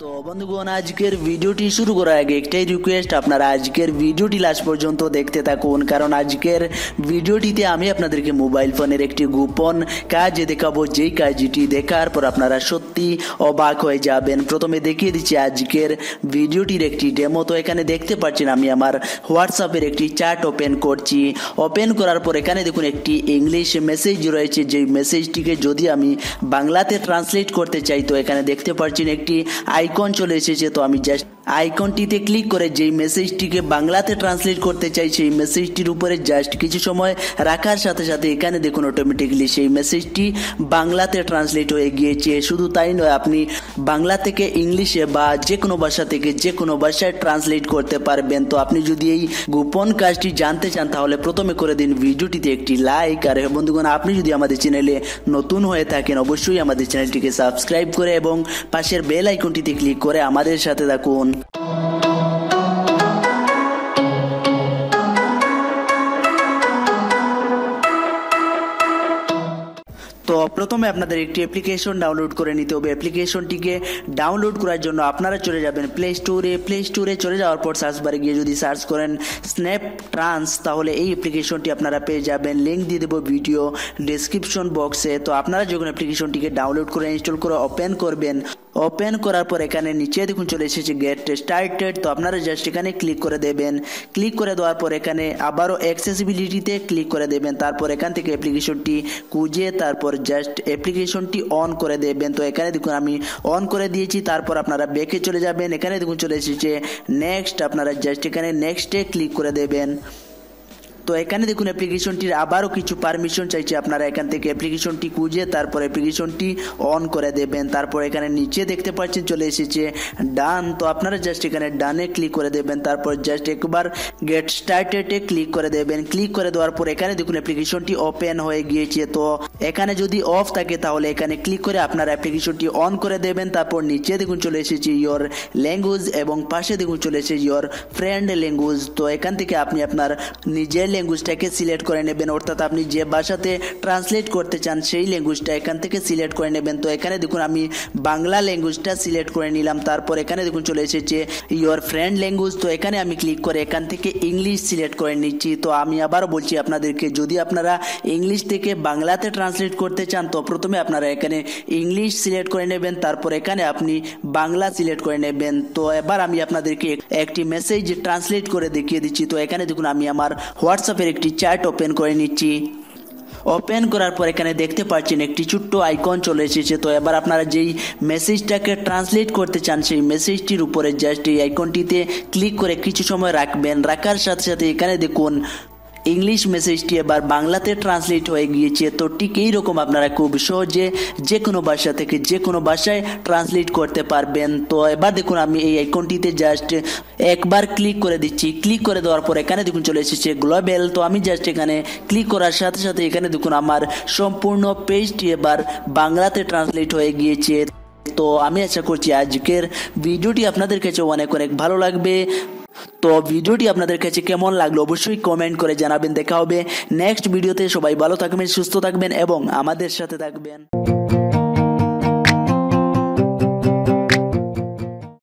তো বন্ধুগণ, আজকের ভিডিওটি শুরু করার আগে একটাই রিকোয়েস্ট, আপনারা আজকের ভিডিওটি লাস্ট পর্যন্ত দেখতে থাকুন, কারণ আজকের ভিডিওটিতে আমি আপনাদেরকে মোবাইল ফোনের একটি গোপন কাজ দেখাবো, যেই কাজটি দেখার পর আপনারা সত্যি অবাক হয়ে যাবেন। প্রথমে দেখিয়ে দিচ্ছি আজকের ভিডিওটির একটি ডেমো। তো এখানে দেখতে পাচ্ছেন আমি আমার হোয়াটসঅ্যাপের একটি চ্যাট ওপেন করছি। ওপেন করার পর এখানে দেখুন একটি ইংলিশ মেসেজ রয়েছে, যেই মেসেজটিকে যদি আমি বাংলাতে ট্রান্সলেট করতে চাই তো এখানে দেখতে পাচ্ছেন একটি আইকন চলে এসেছে। তো আমি জাস্ট আইকনটিতে ক্লিক করে যেই মেসেজটিকে বাংলাতে ট্রান্সলেট করতে চাই সেই মেসেজটির উপরে জাস্ট কিছু সময় রাখার সাথে সাথে এখানে দেখুন অটোমেটিকলি সেই মেসেজটি বাংলাতে ট্রান্সলেট হয়ে গিয়েছে। শুধু তাই নয়, আপনি বাংলা থেকে ইংলিশে বা যে কোনো ভাষা থেকে যে কোনো ভাষায় ট্রান্সলেট করতে পারবেন। তো আপনি যদি এই গোপন কাজটি জানতে চান তাহলে প্রথমে করে দিন ভিডিওটিতে একটি লাইক। আর বন্ধুগণ, আপনি যদি আমাদের চ্যানেলে নতুন হয়ে থাকেন অবশ্যই আমাদের চ্যানেলটিকে সাবস্ক্রাইব করে এবং পাশের বেল আইকনটিতে ক্লিক করে আমাদের সাথে থাকুন। তো প্রথমে আপনাদের একটি অ্যাপ্লিকেশন ডাউনলোড করে নিতে হবে। অ্যাপ্লিকেশনটিকে ডাউনলোড করার জন্য আপনারা চলে যাবেন প্লে স্টোরে চলে যাওয়ার পর সার্চ বারে গিয়ে যদি সার্চ করেন স্ন্যাপ ট্রান্স তাহলে এই অ্যাপ্লিকেশনটি আপনারা পেয়ে যাবেন। লিঙ্ক দিয়ে দেবো ভিডিও ডেসক্রিপশন বক্সে। তো আপনারা যখন অ্যাপ্লিকেশনটিকে ডাউনলোড করে ইনস্টল করে ওপেন করবেন, ওপেন করার পর এখানে নিচে দেখুন চলে এসেছে গেট স্টার্টেড। তো আপনারা জাস্ট এখানে ক্লিক করে দেবেন। ক্লিক করে দেওয়ার পর এখানে আবারও অ্যাক্সেসিবিলিটিতে ক্লিক করে দেবেন। তারপর এখান থেকে অ্যাপ্লিকেশনটি খুঁজে তারপর জাস্ট অ্যাপ্লিকেশনটি অন করে দেবেন। তো এখানে দেখুন আমি অন করে দিয়েছি। তারপর আপনারা ব্যাকে চলে যাবেন। এখানে দেখুন চলে এসেছে নেক্সট, আপনারা জাস্ট এখানে নেক্সটে ক্লিক করে দেবেন। তো এখানে দেখুন অ্যাপ্লিকেশনটির আবারও কিছু পারমিশন চাইছে, আপনারা এখান থেকে অ্যাপ্লিকেশনটি খুঁজে তারপর অ্যাপ্লিকেশনটি অন করে দেবেন। তারপর এখানে নিচে দেখতে পাচ্ছেন চলে এসেছে ডান। তো আপনারা জাস্ট এখানে ডানে ক্লিক করে দেবেন। তারপর জাস্ট একবার গেট স্টার্টেডে ক্লিক করে দেবেন। ক্লিক করে দেওয়ার পর এখানে দেখুন অ্যাপ্লিকেশনটি ওপেন হয়ে গিয়েছে। তো এখানে যদি অফ থাকে তাহলে এখানে ক্লিক করে আপনারা অ্যাপ্লিকেশনটি অন করে দেবেন। তারপর নিচে দেখুন চলে এসেছে ইয়োর ল্যাঙ্গুয়েজ এবং পাশে দেখুন চলে এসেছে ইয়োর ফ্রেন্ড ল্যাঙ্গুয়েজ। তো এখান থেকে আপনি আপনার নিজের ল্যাঙ্গুয়েজটাকে সিলেক্ট করে নেবেন, অর্থাৎ আপনি যে ভাষাতে ট্রান্সলেট করতে চান সেই ল্যাঙ্গুয়েজটা এখান থেকে সিলেক্ট করে নেবেন। তো এখানে দেখুন আমি বাংলা ল্যাঙ্গুয়েজটা সিলেক্ট করে নিলাম। তারপর এখানে দেখুন চলে এসেছে ইয়োর ফ্রেন্ড ল্যাঙ্গুয়েজ। তো এখানে আমি ক্লিক করে এখান থেকে ইংলিশ সিলেক্ট করে নিচ্ছি। তো আমি আবারও বলছি আপনাদেরকে, যদি আপনারা ইংলিশ থেকে বাংলাতে ট্রান্সলেট করতে চান তো প্রথমে আপনারা এখানে ইংলিশ সিলেক্ট করে নেবেন, তারপর এখানে আপনি বাংলা সিলেক্ট করে নেবেন। তো এবার আমি আপনাদেরকে একটি মেসেজ ট্রান্সলেট করে দেখিয়ে দিচ্ছি। তো এখানে দেখুন আমি আমার হোয়াটসঅ্যাপের একটি চ্যাট ওপেন করে নিচ্ছি। ওপেন করার পর এখানে দেখতে পাচ্ছেন একটি ছোট্ট আইকন চলে এসেছে। তো এবার আপনারা যেই মেসেজটাকে ট্রান্সলেট করতে চান সেই মেসেজটির উপরে জাস্ট এই আইকনটিতে ক্লিক করে কিছু সময় রাখবেন। রাখার সাথে সাথে এখানে দেখুন ইংলিশ মেসেজটি এবার বাংলাতে ট্রান্সলেট হয়ে গিয়েছে। তো ঠিক এইরকম আপনারা খুব সহজে যে কোনো ভাষা থেকে যে কোনো ভাষায় ট্রান্সলেট করতে পারবেন। তো এবার দেখুন আমি এই আইকনটিতে জাস্ট একবার ক্লিক করে দিচ্ছি। ক্লিক করে দেওয়ার পর এখানে দেখুন চলে এসেছে গ্লোবাল। তো আমি জাস্ট এখানে ক্লিক করার সাথে সাথে এখানে দেখুন আমার সম্পূর্ণ পেজটি এবার বাংলাতে ট্রান্সলেট হয়ে গিয়েছে। তো আমি আশা করছি আজকের ভিডিওটি আপনাদের কাছে অনেক অনেক ভালো লাগবে। তো ভিডিওটি আপনাদের কাছে কেমন লাগলো অবশ্যই কমেন্ট করে জানাবেন। দেখা হবে নেক্সট ভিডিওতে। সবাই ভালো থাকবেন, সুস্থ থাকবেন এবং আমাদের সাথে থাকবেন।